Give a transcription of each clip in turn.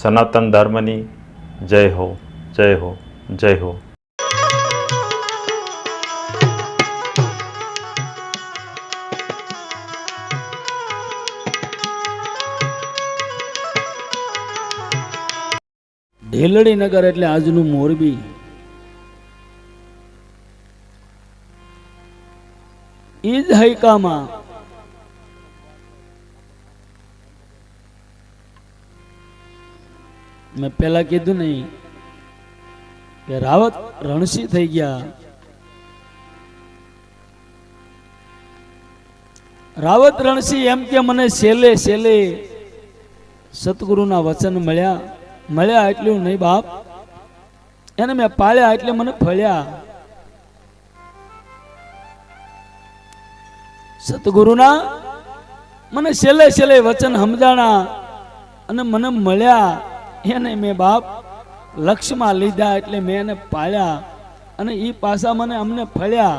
સનાતન ધર્મની જય હો, જય હો, જય હો. ઢેલડી નગર એટલે આજનું મોરબી. ઈ જ હૈકામાં મેં પેલા કીધું નહીં કે રાવત રણસી થઈ ગયા. રાવત રણસી એમ કે મને છેલ્લે છેલ્લે સતગુરુના વચન મળ્યા એટલું નહીં બાપ, એને મેં પાળ્યા એટલે મને ફળ્યા. સતગુરુના મને છેલ્લે છેલ્લે વચન સમજાણા અને મને મળ્યા, એને મેં બાપ લક્ષમાં લીધા એટલે મેં એને પાળ્યા અને એ પાછા મને અમને ફળ્યા.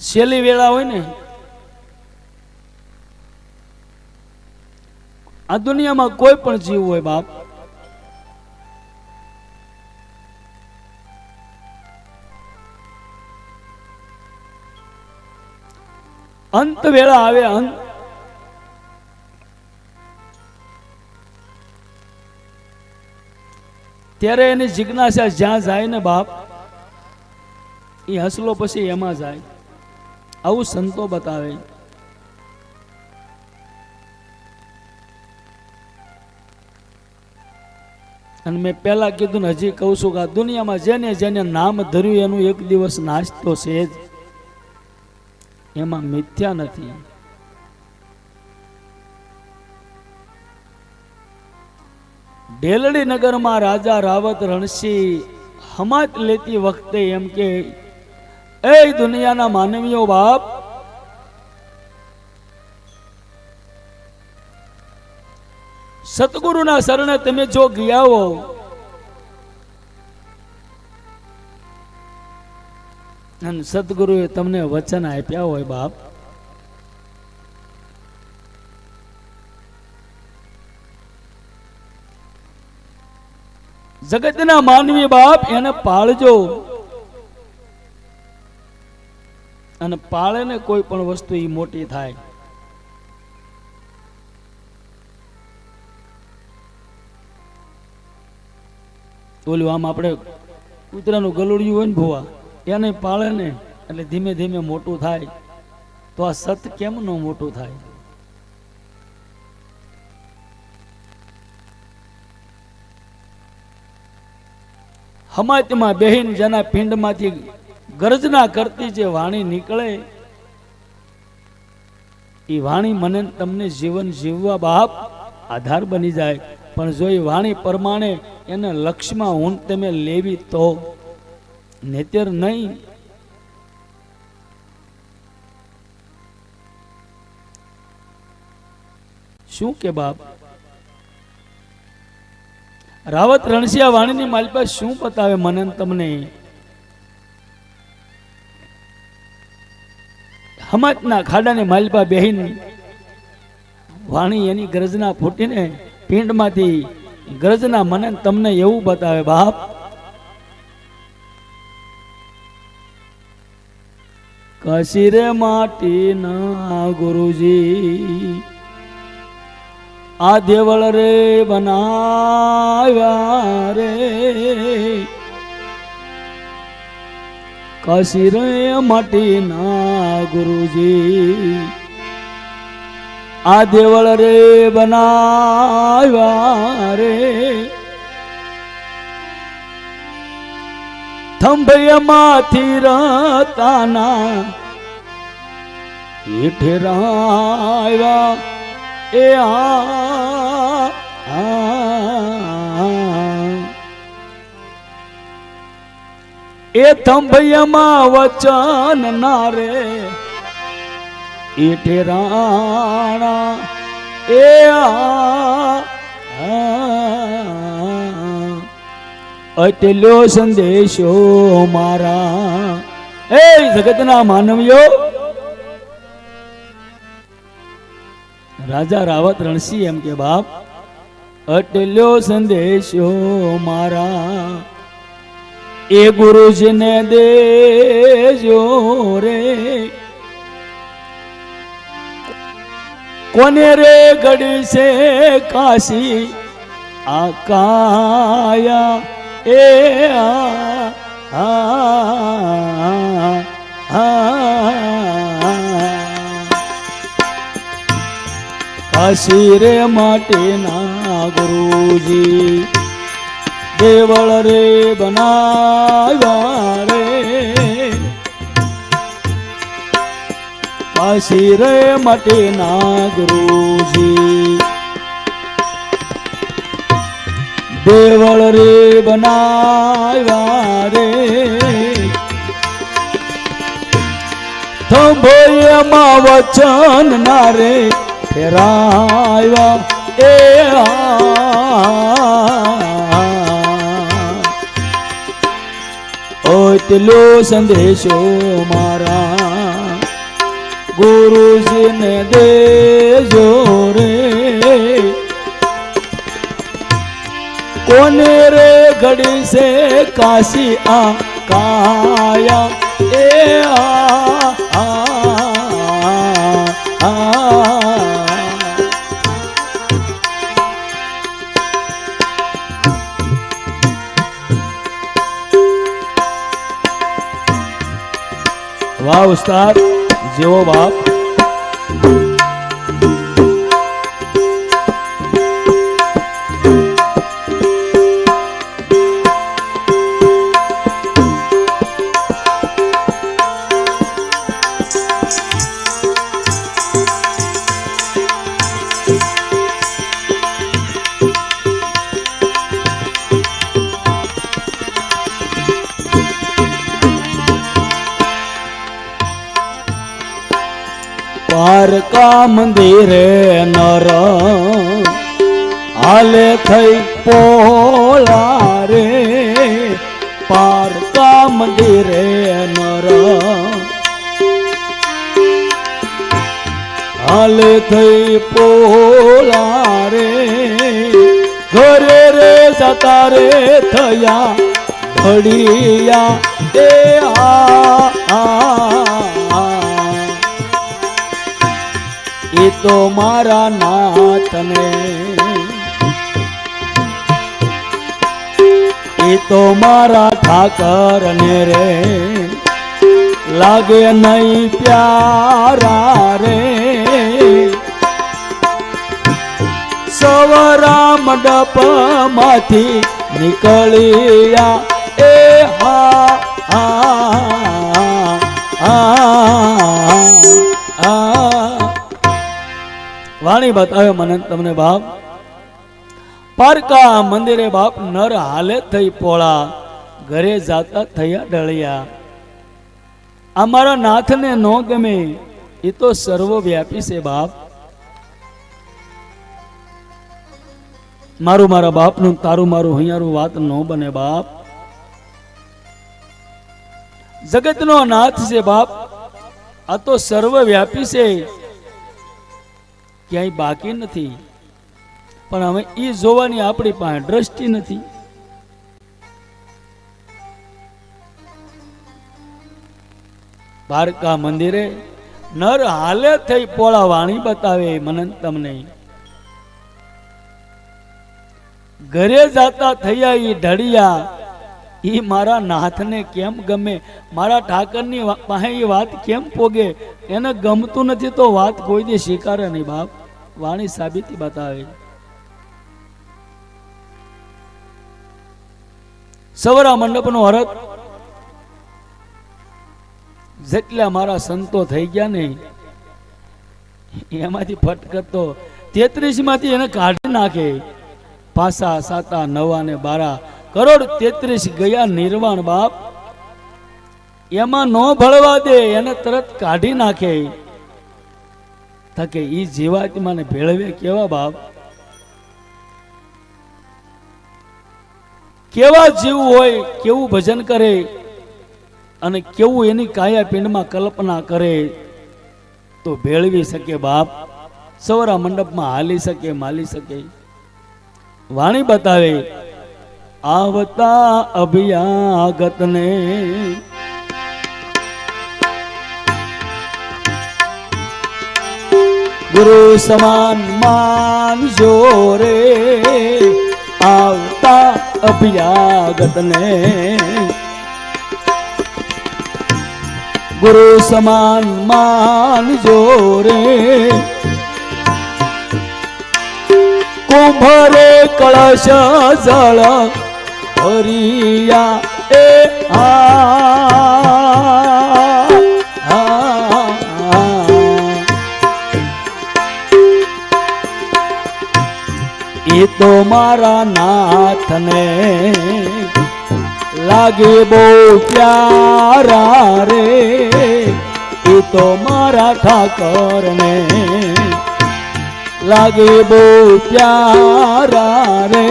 છેલ્લી વેળા હોય ને આ દુનિયામાં કોઈ પણ જીવ હોય બાપ, અંત વેળા આવે, અંત ત્યારે એની જિજ્ઞાસા જ્યાં જાય ને બાપ એ હસલો પછી એમાં જાય. આવું સંતો બતાવે. અને મેં પહેલા કીધું ને હજી કહું છું કે આ દુનિયામાં જેને જેને નામ ધર્યું એનું એક દિવસ નાશ તો છે જ, એમાં મિથ્યા નથી. ઢેલડી નગરમાં રાજા રાવત રણસી હમાત લેતી વખતે એમ કે એ દુનિયાના માનવીઓ બાપ, સતગુરુના શરણે તમે જો ગયા હો અને સતગુરુએ તમને વચન આપ્યા હોય બાપ, જગતના માનવી બાપ એને પાળજો. અને પાળે ને કોઈ પણ વસ્તુ એ મોટી થાય. ઓલું આમ આપણે કૂતરાનું ગલુડિયું હોય ને ભુવા, એને પાળે ને એટલે ધીમે ધીમે મોટું થાય. તો આ સત કેમ ન મોટું થાય? હમાતમાં બેહીન જેના પિંડમાંથી ગર્જના કરતી જે વાણી નીકળે એ વાણી મને તમને જીવન જીવવા બાપ આધાર બની જાય. પણ જો એ વાણી પ્રમાણે એને લક્ષ્યમાં હું તમે લેવી તો નેતર નહીં. શું કે બાપ, રાવત રણસિયા વાણીની માલિપા શું બતાવે મને તમને? હમાતના ખાડાની માલિપા બેહીન વાણી એની ગર્જના ફૂટીને પિંડમાંથી ગર્જના મને તમને એવું બતાવે બાપ. કાશી રે માટીના ગુરુજી આ દેવળ રે બનાવ્યા રે, કાશી રે માટીના ગુરુજી આ દેવળ રે બનાવ્યા રે, થંભયમાંથી રતાના ઠેરાવ્યા એ એ થંભયમાં વચન ના રે એ ઠેરાણા એ અટલ્યો સંદેશો મારા. એ જગતના માનવીઓ, રાજા રાવત રણસિંહ એમ કે બાપ અટલ્યો સંદેશો મારા એ ગુરુજીને દેજો રે કોને રે ઘડી છે કાશી આ કાયા એ કાશી રે માટેના ગુરુજી દેવળ રે બનાવ્યા રે કાશી રે માટેના ગુરુજી દેવળ રે બનાવ્યા રે થંભોયમાં વચન ના રે ફેરાવ્યા એ ઓટલો સંદેશો મારા ગુરુજીને દેજો રે કોને રે ઘડી છે કાશી આ કાયા એ વાહ ઉસ્તાદ જેવો બાપ પારકા મંદિરે નર હાલે થઈ પોળા રે પારકા મંદિરે નર હાલે થઈ પોળા રે ઘરે રે જતા રે થયા ઘડિયા એ એ તો મારા નાથને એ તો મારા ઠાકરને રે લાગે નહીં પ્યારા રે સવરા મંડપ માંથી નીકળ્યા એ વાણી બતાવ્યો મને તમને બાપ પારકા મંદિરે બાપ નર હાલે થઈ પોળા ઘરે જાતા થયા ડળિયા અમારા નાથને નો ગમે એ તો સર્વવ્યાપી છે બાપ મારું મારા બાપનું તારું મારું હૈયારું વાત ન બને બાપ જગતનો નાથ છે બાપ આ તો સર્વવ્યાપી છે ક્યાંય બાકી નથી પણ હવે ઈ જોવાની આપણી પાસે દ્રષ્ટિ નથી પારકા મંદિરે નર હાલે થઈ પોળા વાણી બતાવે મને તમને ઘરે જાતા થયા ઈ ઢળિયા ઈ મારા નાથને કેમ ગમે મારા ઠાકરની પાસે એ વાત કેમ પોગે એને ગમતું નથી તો વાત કોઈ દે સ્વીકારે નહીં બાપ વાણી સાબિતી બતાવે સવરા મંડપનો હરત જેટલા મારા સંતો થઈ ગયા ને એમાંથી ફટકતો 33 માંથી એને કાઢી નાખે પાસા સાતા નવા ને 12 કરોડ 33 ગયા નિર્વાણ બાપ એમાં નો ભળવા દે એને તરત કાઢી નાખે થકે ઈ જીવાત્માને ભેળવે કેવા બાપ કેવા જીવ હોય કેવું ભજન કરે અને કેવું એની કાયા પિંડમાં કલ્પના કરે તો ભેળવી શકે બાપ સવરા મંડપમાં હાલી શકે માલી શકે. વાણી બતાવે આવતા અભિયાગતને ગુરુ સમાન માનજો રે, આવતા અભિયાગતને ગુરુ સમાન માનજો રે. કુંભરે કળશ જળ ભરિયા એ એ તો મારા નાથને લાગે બહુ પ્યારા રે, એ તો મારા ઠાકરને લાગે બહુ પ્યારા રે.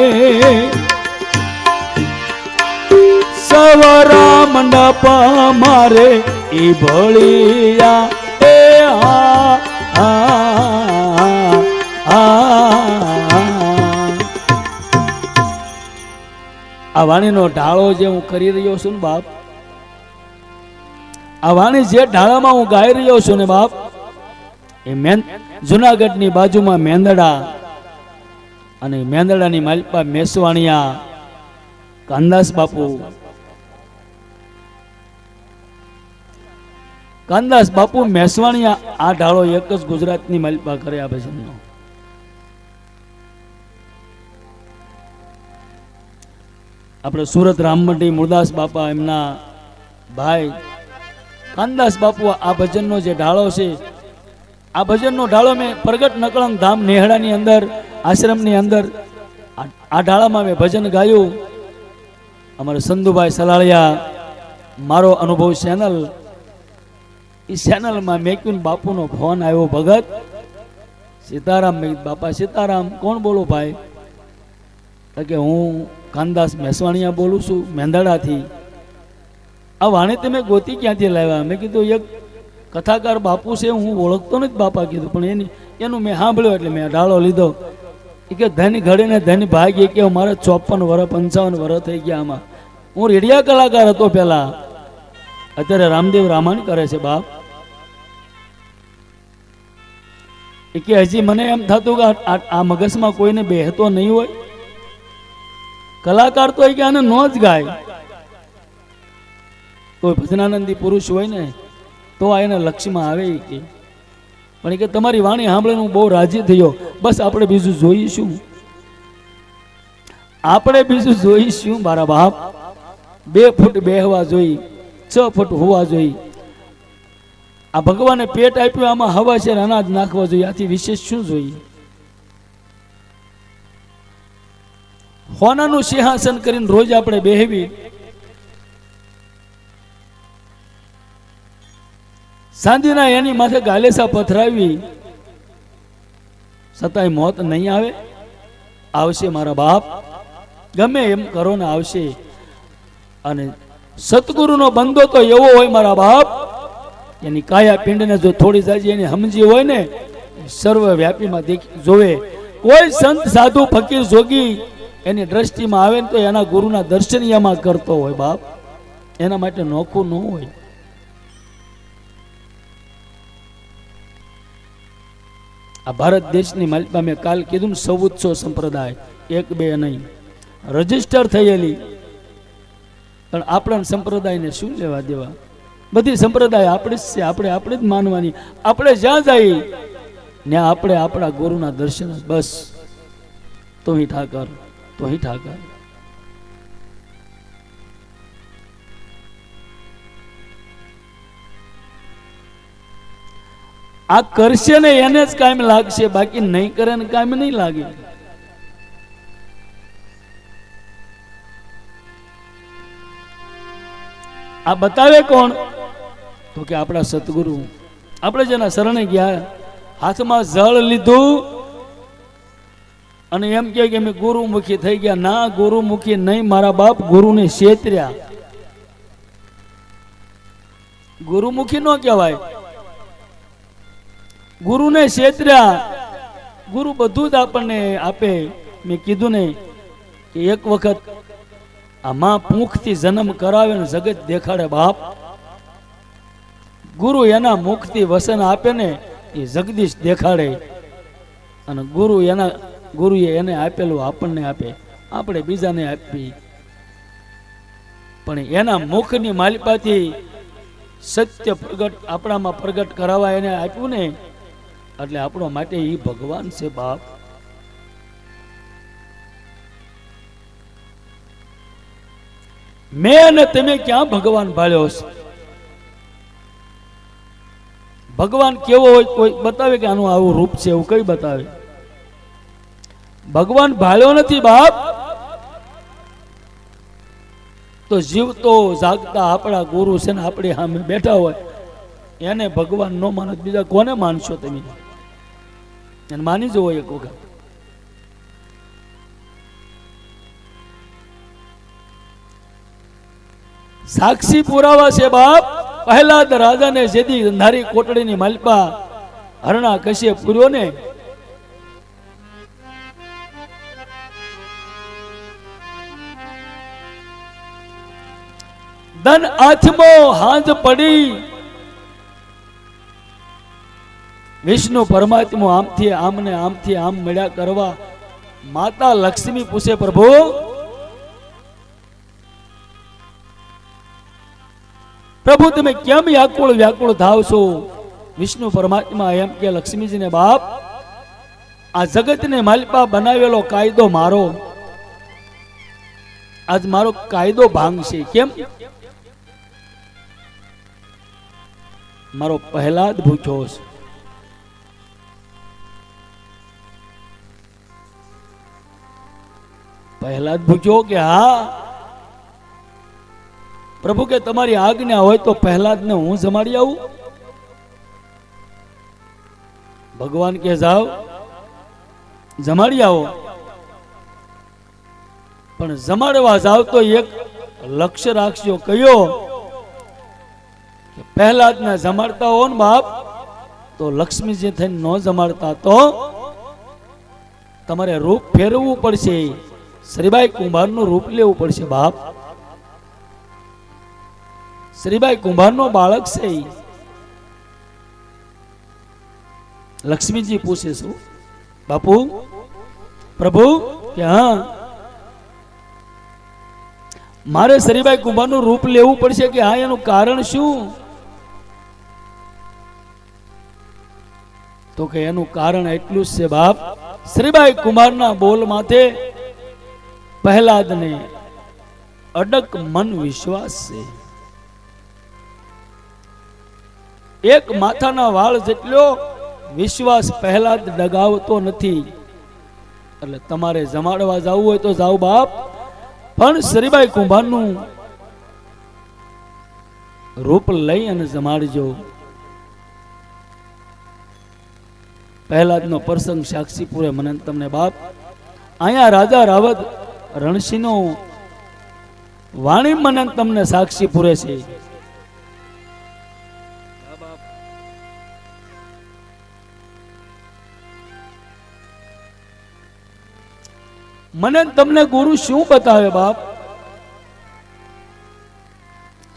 સવરા મંડપ મારે ઈ ભળિયા એ આ વાણીનો ઢાળો જે હું કરી રહ્યો છું ને બાપ, આ વાણી જે ઢાળામાં હું ગાઈ રહ્યો છું ને બાપ, એ જુનાગઢની બાજુમાં મેંદડા અને મેંદડાની માલપા મેસવાણિયા કાનદાસ બાપુ મેસવાણિયા આ ઢાળો એક જ ગુજરાતની માલપા કરે આ ભજનનો. આપણે સુરત રામમંડી મુરદાસ બાપા એમના ભાઈ કાનદાસ બાપુ આ ભજનનો જે ઢાળો છે, આ ભજનનો ઢાળો મેં પ્રગટ નકળંગ ધામ નેહડાની અંદર આશ્રમની અંદર આ ઢાળામાં મેં ભજન ગાયું. અમારે સંધુભાઈ સલાળિયા મારો અનુભવ ચેનલ, એ ચેનલમાં મેકુન બાપુનો ફોન આવ્યો, ભગત સીતારામ. બાપા સીતારામ, કોણ બોલો ભાઈ? કે હું કાનદાસ મેસવાણિયા બોલું છું મેંદડાથી. આ વાણી તમે ગોતી ક્યાંથી લાવ્યા? મેં કીધું એક કથાકાર બાપુ છે, હું ઓળખતો નથી બાપા કીધું, પણ એનું મેં સાંભળ્યું એટલે મેં ઢાળો લીધો. એ કે ધન ઘડીને ધન ભાગી, કે મારે 54 વર્ષ 55 વર્ષ થઈ ગયા. આમાં હું રેડિયા કલાકાર હતો પહેલા, અત્યારે રામદેવ રામાયણ કરે છે બાપ. એ કે હજી મને એમ થતું કે આ મગજમાં કોઈને બેહતો નહીં હોય. કલાકાર તો કે આને નો જ ગાય. કોઈ ભજનાનંદી પુરુષ હોય ને તો આ એના લક્ષ્યમાં આવે કે, પણ કે તમારી વાણી સાંભળીને હું બહુ રાજી થયો. બસ આપણે બીજું જોઈશું, આપણે બીજું જોઈશું મારા બાપ. 2 ફૂટ બેહવા જોઈ, 6 ફૂટ હોવા જોઈ. આ ભગવાને પેટ આપ્યું, આમાં હવા છે અનાજ નાખવા જોઈએ. આથી વિશેષ શું જોઈએ? હોનાનું સિંહાસન કરીને રોજ આપણે બેહવી, સાંજના એની માથે ગાલેસા પથરાવી, છતાંય મોત નહીં આવે? આવશે મારા બાપ, ગમે એમ કરો ને આવશે. અને સતગુરુનો બંધો તો એવો હોય મારા બાપ, એની કાયા પિંડને જો થોડી જાજી એની સમજી હોય ને, સર્વવ્યાપીમાં જોવે. કોઈ સંત સાધુ ફકીર જોગી એની દ્રષ્ટિમાં આવે ને તો એના ગુરુના દર્શનિયામાં કરતો હોય બાપ, એના માટે નોખું ન હોય. આ ભારત દેશની માલિકા મેં કાલ કીધું ને 1400 સંપ્રદાય, 1-2 નહીં, રજીસ્ટર થયેલી. પણ આપણા સંપ્રદાયને શું લેવા દેવા? બધી સંપ્રદાય આપણી જ છે, આપણે જ માનવાની. આપણે જ્યાં જઈએ ત્યાં આપણે આપણા ગુરુના દર્શન, બસ તો હી ઠાકર, તો હી ઠાકર. આ કરશે ને એને જ કાયમ લાગશે, બાકી નહીં કરે ને કાયમ નહીં લાગે. આ બતાવે કોણ? તો કે આપણા સતગુરુ. આપણે જેના શરણે ગયા, હાથમાં જળ લીધું અને એમ કે અમે ગુરુમુખી થઈ ગયા. ના, ગુરુમુખી નહીં મારા બાપ, ગુરુને છેતર્યા. ગુરુમુખી નો કહેવાય, ગુરુને છેતર્યા. ગુરુ બધું જ આપણને આપે. મેં કીધું ને કે એક વખત આ માં પૂંખથી જન્મ કરાવે ને જગત દેખાડે બાપ. ગુરુ એના મુખથી વસન આપે ને એ જગદીશ દેખાડે. અને ગુરુએ એને આપેલું આપણને આપે, આપણે બીજાને આપી. પણ એના મુખની માલિપાથી સત્ય પ્રગટ આપણામાં પ્રગટ કરાવવા એને આપ્યું ને, એટલે આપણો માટે એ ભગવાન છે બાપ. મેં અને તમે ક્યાં ભગવાન ભાળ્યો છે? ભગવાન કેવો હોય કોઈ બતાવે કે આનું આવું રૂપ છે, એવું કઈ બતાવે? ભગવાન ભાળ્યો નથી બાપ. તો જીવતો જાગતા આપણા ગુરુ છે ને આપણે સામે બેઠા હોય એને ભગવાન નો માનો, બીજા કોને માનશો તમે? એને માની જવો એક વખત. સાક્ષી પુરાવા છે બાપ. પહેલાદ રાજાને જેદી અંધારી કોટડીની માલપા હરણા કશે પૂર્યો ને, ધન આથમો હાંજ પડી. વિષ્ણુ પરમાત્મા આમથી આમ ને આમથી આમ મળ્યા કરવા. માતા લક્ષ્મી પૂછે, પ્રભુ પ્રભુ તમે કેમ વ્યાકુળ વ્યાકુળ થાવ છો? વિષ્ણુ પરમાત્મા એમ કે લક્ષ્મીજીને, બાપ આ જગતને માલપા બનાવેલો કાયદો મારો આજ મારો કાયદો ભાંગશે. કેમ? મારો પહેલાદ ભૂખ્યો છે. પહેલાદ ભૂખ્યો કે હા પ્રભુ કે તમારી આજ્ઞા હોય તો પહેલાદને હું જમાડી આવું. ભગવાન કે જાઓ જમાડી આવો. પણ જમાડવા જાવ તો એક લક્ષ્ય રાખજો. કયો? પહેલાદને જમાડતા હો ને બાપ તો લક્ષ્મીજી થઈને ન જમાડતા તો તમારે રૂપ ફેરવવું પડશે. શ્રીબાઈ કુંભારનું રૂપ લેવું પડશે બાપ. શ્રીબાઈ કુંભારનો બાળક છે. લક્ષ્મીજી પૂછે શું બાપુ? પ્રભુ કે હા મારે શ્રીબાઈ કુંભારનું રૂપ લેવું પડશે. કે હા એનું કારણ શું? તો કે એનું કારણ એટલું જ છે બાપ. શ્રીબાઈ કુંભારના બોલ માથે પહેલાદને અડક મન વિશ્વાસ છે. એક માથાના વાળ જેટલો વિશ્વાસ પહેલાદ ડગાવતો નથી. એટલે તમારે જમાડવા જવું હોય તો જાઓ બાપ, પણ શ્રીબાઈ કુંભારનું રૂપ લઈ અને જમાડજો. પહેલાદનો પ્રસંગ સાક્ષીપુરે મને તમને બાપ. અહીંયા રાજા રાવત રણસિંહનો વાણી મને તમને સાક્ષીપુરે છે. મને તમને ગુરુ શું બતાવે બાપ?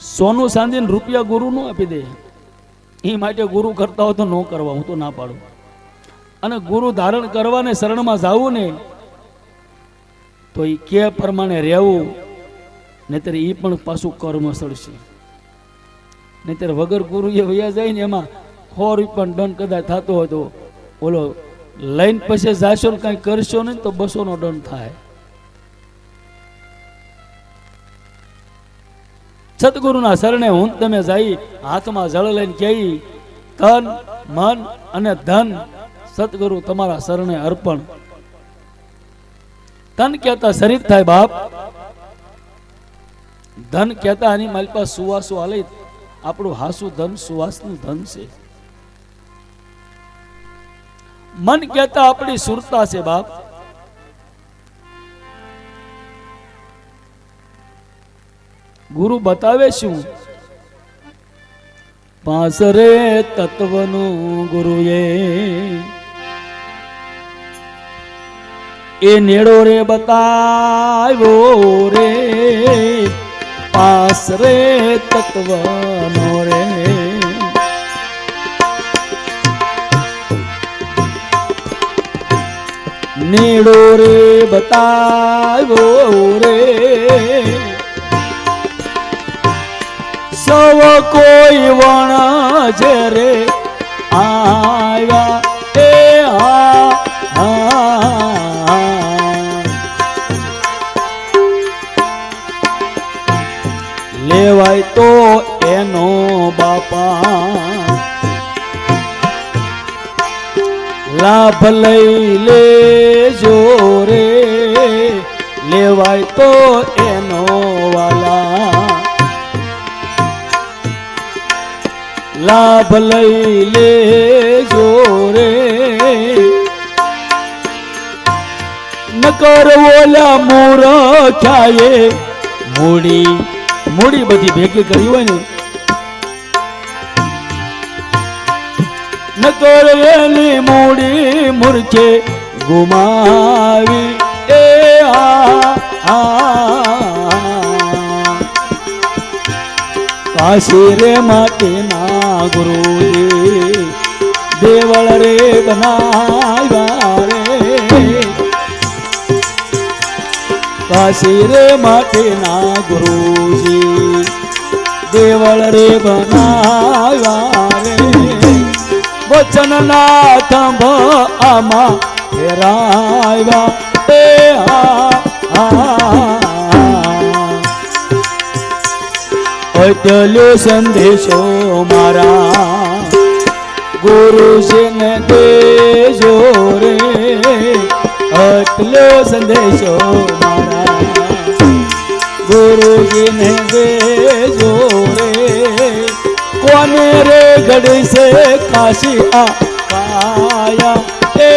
સોનું સાંધીને રૂપિયા ગુરુ નો આપી દે. એ માટે ગુરુ કરતા હોય તો ન કરવા, હું તો ના પાડું. અને ગુરુ ધારણ કરવાને શરણમાં જાવું ને તો એ કે પ્રમાણે રહેવું, નહીતર એ પણ પાછું કર્મ સળશે. નહીતર વગર ગુરુ એ વયા જાય ને એમાં 100 રૂપિયા દંડ કદાચ થતો હોય તો બોલો લઈને પછી જાશો ને કઈ કરશો ને તો 200 નો દંડ થાય. સદગુરુના શરણે હું તમે જાય હાથમાં જળ લઈને કહી તન મન અને ધન સદગુરુ તમારા શરણે અર્પણ. તન કહેતા શરીર થાય બાપ. ધન કહેતા આની મારી પાસે સુવાસો હાલે. આપણું હાસુ ધન સુવાસનું ધન છે. મન કહેતા આપણી સુરતા છે બાપ. ગુરુ બતાવે શું? પાસરે તત્વનું ગુરુએ એ નેડો રે બતાવ્યો રે પાસ રે તત્વનો રે નેડો રે બતાવ્યો રે સૌ કોઈ વણ છે રે આવ્યા એ લેવાય તો એનો બાપા લાભ લઈ લેજો રે લેવાય તો એનો વાલા લાભ લઈ લેજો રે નકર ઓલા મૂર્ખાએ મૂડી બધી ભેગી કરી હોય ને નકર એની મૂડી મૂર્ખે ગુમાવી એ કાશી રે માટેના ગુરુજી દેવળ રે બનાવ્યા રે કાશી રે માટેના ગુરુજી દેવળ રે બનાવ્યા રે વચનના થંભ આમાં ફેરાવ્યા એ અટલ્યો સંદેશો મારા ગુરુજીને દેજો રે અટલ્યો સંદેશો મારા ગુરુજીને દેજો રે કોને રે ઘડશે કાશી આ પાયા એ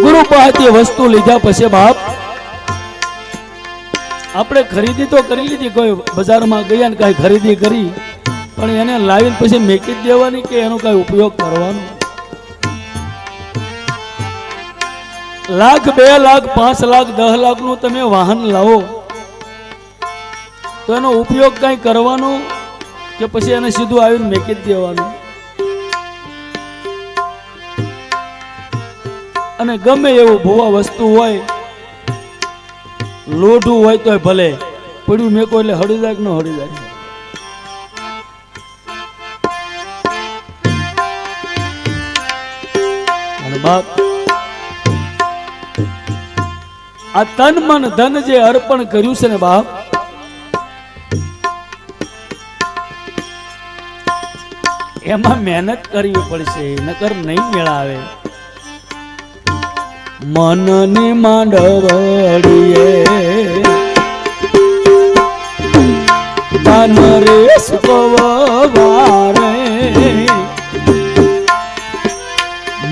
ગુરુ પાસેથી વસ્તુ લીધા પછી બાપ આપણે ખરીદી તો કરી લીધી, કોઈ બજારમાં ગયા ને કઈ ખરીદી કરી, પણ એને લાવીને પછી મેકી જ દેવાની કે એનો કઈ ઉપયોગ કરવાનો? લાખ 2 લાખ 5 લાખ 10 લાખ નું તમે વાહન લાવો તો એનો ઉપયોગ કઈ કરવાનો કે પછી એને સીધું આવીને મેકી જ દેવાનું? અને ગમે એવું ભૂવા વસ્તુ હોય, લોઢું હોય તો ભલે પડ્યું મેકો એટલે હળી જાય કે ન હળી જાય. અને બાપ આ તન મન ધન જે અર્પણ કર્યું છે ને બાપ, એમાં મહેનત કરવી પડશે, નકર નહીં મેળાવે. મનની માંડવડીએ દાન રે સુકવારે,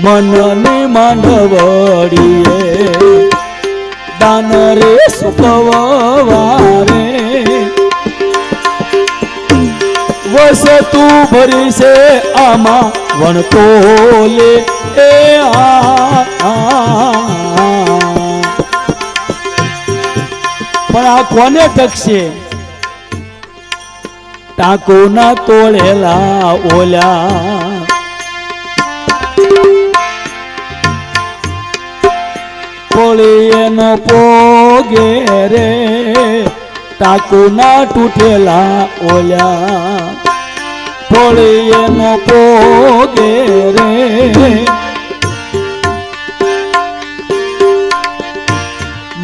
મનની માંડવડીએ દાન રે સુકવારે, વસ્તુ ભરી છે આમાં વણતો લે એ પણ આ કોને ટકશે? ટાંકો ના તોડેલા ઓલ્યા પોળી એનો પોગે રે, ટાંકો ના તૂટેલા ઓલ્યા પોળી એનો પોગે રે.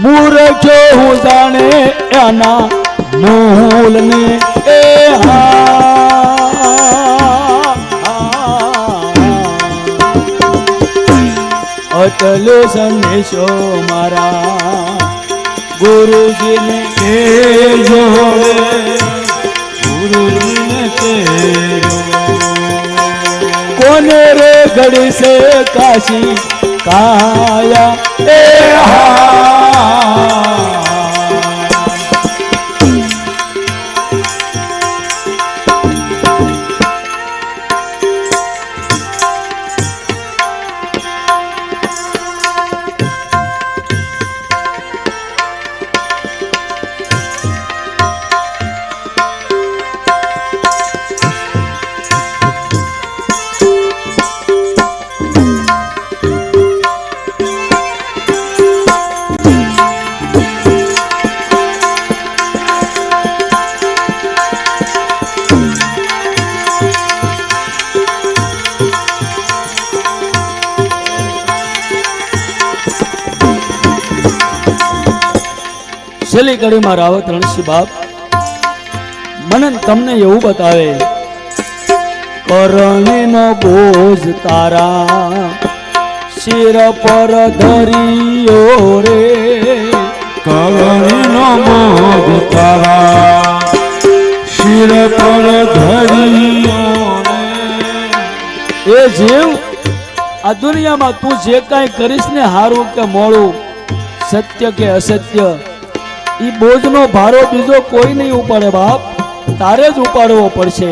મૂર્ખો હું જાણે એના મૂલ ને એ અટલો સંદેશો મારા ગુરુજીને કહેજો, ગુરુજીને કોને રે ઘડી સે કાશી કાયા એ છેલ્લી કડીમાં રાવત રણસિંહ બાપ મને તમને એવું બતાવે, કરણીનો બોજ તારા શિર પર ધરિયો રે, કરણીનો બોજ તારા શિર પર ધરિયો રે। એ જીવ, આ દુનિયામાં તું જે કાંઈ કરીશ ને, હારું કે મોડું, સત્ય કે અસત્ય, ઈ બોજનો ભારો બીજો કોઈ નહીં ઉપાડે બાપ, તારે જ ઉપાડવો પડશે।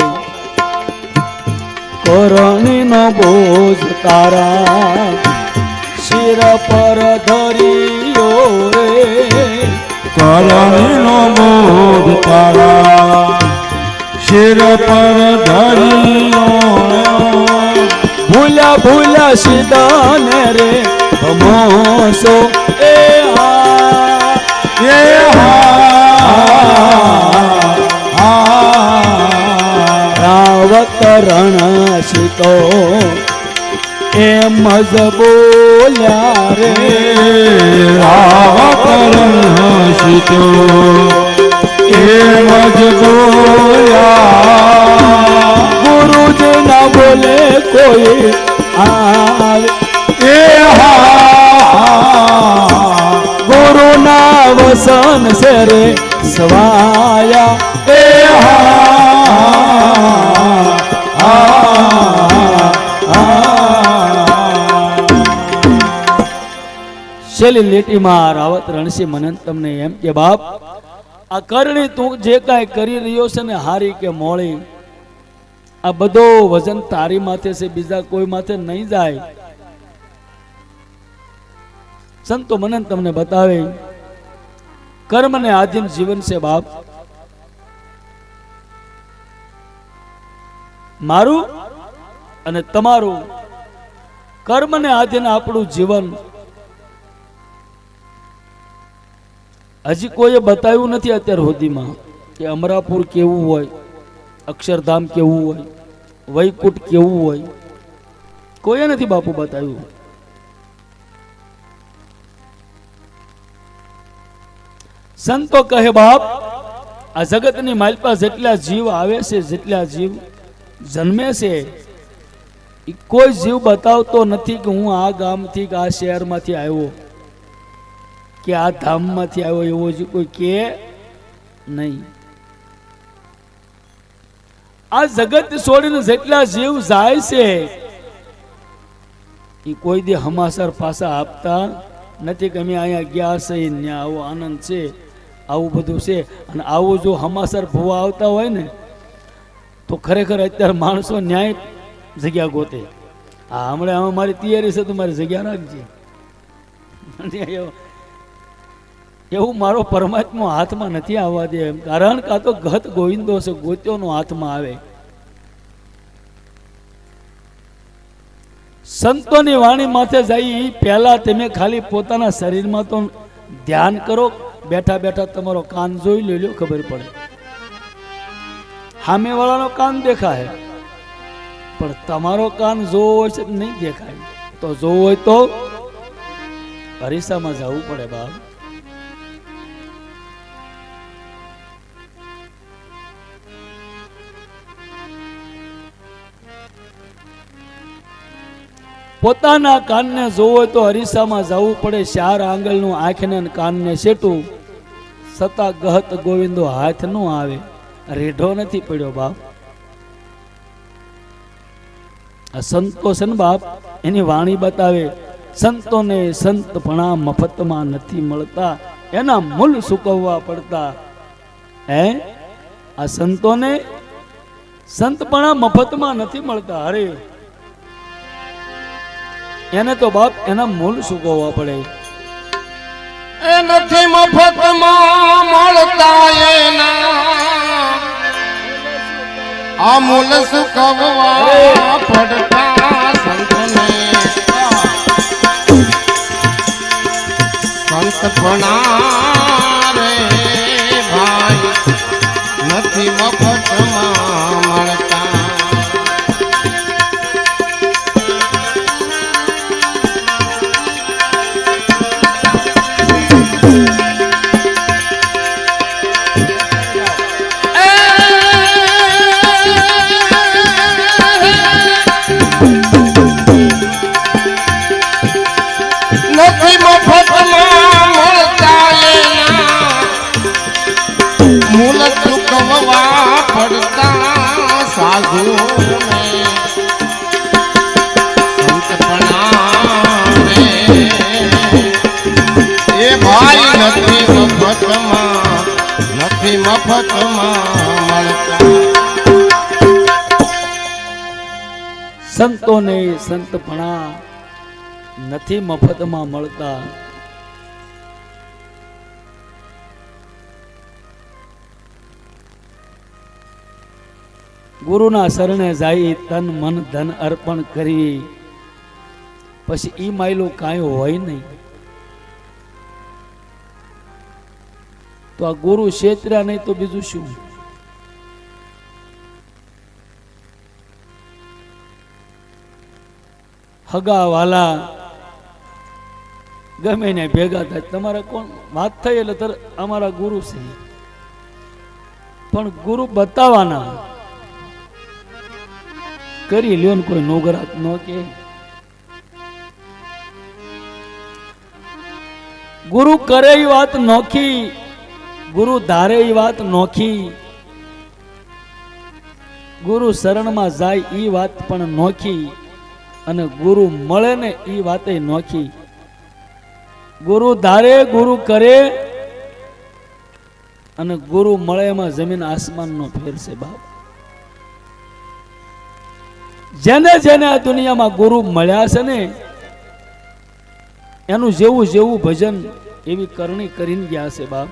કરણીનો બોજ તારા શિર પર ધરિયો રે, કરણીનો બોજ તારા શિર પર ધરિયો રે। ભૂલ્યા ભૂલ્યા સીધાને રે ભમોસો એ રાવત રણસિતો એમ જ બોલ્યા રે, રાવત રણસિતો એમ જ બોલ્યા। ગુરુજી ના બોલે કોઈ આવે, ગુરુ ના વસન છે રે સવાયા એ છેલ્લી લીટીમાં રાવત રણસિંહ મને તમને એમ કે બાપ, આ કરણી તું જે કાંઈ કરી રહ્યો છે ને, હારી કે મોળી, આ બધો વજન તારી માથે છે, બીજા કોઈ માથે નહીં જાય। સંતો મને તમને બતાવે, કર્મ ને આધીન જીવન છે બાપ, મારું અને તમારું કર્મ ને આધીન આપણું જીવન। હજી કોઈએ બતાવ્યું નથી અત્યાર સુધીમાં કે અમરાપુર કેવું હોય, અક્ષરધામ કેવું હોય, વૈકુંઠ કેવું હોય, કોઈએ નથી બાપુ બતાવ્યું। સંતો કહે બાપ, આ જગતની માલપા જેટલા જીવ આવે છે, જેટલા જીવ જન્મે છે, કોઈ જીવ બતાવતો નથી કે હું આ ગામથી કે આ શહેરમાંથી આવ્યો કે આ ધામમાંથી આવ્યો, એવો જ કોઈ કે નહીં। આ જગત છોડીને જેટલા જીવ જાય છે, એ કોઈ દી હમાસર પાછા આપતા નથી કે અમે અહીંયા ગયા છે, ત્યાં આવો આનંદ છે, આવું બધું છે। અને આવું જો હમાસર ભૂવા આવતા હોય ને, તો ખરેખર અત્યારે માણસો ન્યાય જગ્યા ગોતે। હા, હમણાં મારી તૈયારી છે, તમારી જગ્યા રાખજે, એવું મારો પરમાત્મા હાથમાં નથી આવવા દે, કારણ કે આ તો ગત ગોવિંદો છે, ગોત્યોનો હાથમાં આવે। સંતોની વાણી માથે જઈ પહેલા તમે ખાલી પોતાના શરીરમાં તો ધ્યાન કરો, બેઠા બેઠા તમારો કાન જોઈ લો, ખબર પડે। સામે વાળાનો કાન દેખાય, પણ તમારો કાન જોવો હોય છે નહીં દેખાય, તો જોવો હોય તો અરીસામાં જવું પડે બાપ। પોતાના કાનને જોવો તો અરીસામાં જવું પડે। 4 આંગળનું આંખને કાનને સેટું, છતાં ગહત ગોવિંદો હાથ નો આવે, રેઢો નથી પડ્યો બાપ। આ સંતો છે ને બાપ, એની વાણી બતાવે, સંતોને સંતપણા મફતમાં નથી મળતા, એના મૂલ સૂકવવા પડતા. હે, આ સંતોને સંતપણા મફતમાં નથી મળતા. અરે એને તો બાપ એના મૂળ સૂકવવા પડે. એ નથી મફતમાં મળતા એના આ મૂલ સુકવવા પડતા. સંતને સંતપણા રે ભાઈ નથી મફતમાં મળતા. નથી મફતમાં મળતા એના મૂલ ચૂકવવા પડતા. સાધુને સંતપણા રે એ ભાઈ નથી મફતમાં મળતા. સંતોને સંતપણા નથી મફતમાં મળતા. ગુરુના શરણે જાય, તન મન ધન અર્પણ કરી, પછી ઈ માયલું કાંઈ હોય નહીં. તો આ ગુરુ ક્ષેત્ર્યા નહીં તો બીજું શું? હગા વાલા ગમે ને ભેગા થાય, તમારા કોણ વાત થઈ એટલે તરત અમારા ગુરુ છે. પણ ગુરુ બતાવવાના, કરી લ્યો ને કોઈ નોગરાત ન કે. ગુરુ કરે એ વાત નોખી, ગુરુ ધારે એ વાત નોખી, ગુરુ શરણમાં જાય એ વાત પણ નોખી, અને ગુરુ મળે ને એ વાતે નોખી. ગુરુ ધારે, ગુરુ કરે, અને ગુરુ મળે એમાં જમીન આસમાનનો ફેર છે બાપ. જેને જેને આ દુનિયામાં ગુરુ મળ્યા છે ને, એનું જેવું જેવું ભજન એવી કરણી કરીને ગયા છે બાપ.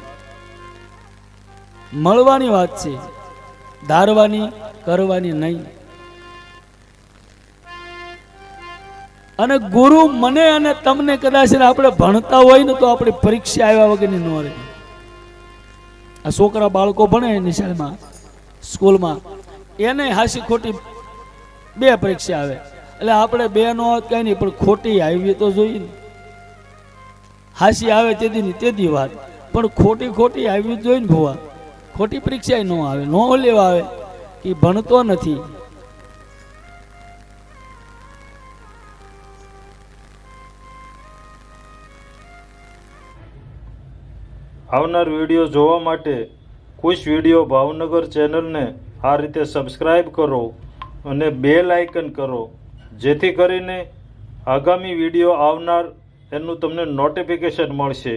મળવાની વાત છે, ધારવાની કરવાની નહીં. અને ગુરુ મને અને તમને કદાચ આપણે ભણતા હોય ને તો આપણે પરીક્ષા આવ્યા વગરની ન રહે. આ છોકરા બાળકો ભણે નિશાળમાં, સ્કૂલમાં, એને હાસી ખોટી બે પરીક્ષા આવે. એટલે આપણે બે નો કઈ નહીં, પણ ખોટી આવી તો જોઈએ ને. હાસી આવે તેદી ની તેદી વાત, પણ ખોટી ખોટી આવી જ જોઈએ ને ભુવા. ખોટી પરીક્ષા ન આવે, ન લેવા આવે કે ભણતો નથી. આવનાર વિડીયો જોવા માટે ખુશ વિડીયો ભાવનગર ચેનલને આ રીતે સબસ્ક્રાઈબ કરો અને બેલ આઇકન કરો, જેથી કરીને આગામી વિડીયો આવનાર એનું તમને નોટિફિકેશન મળશે.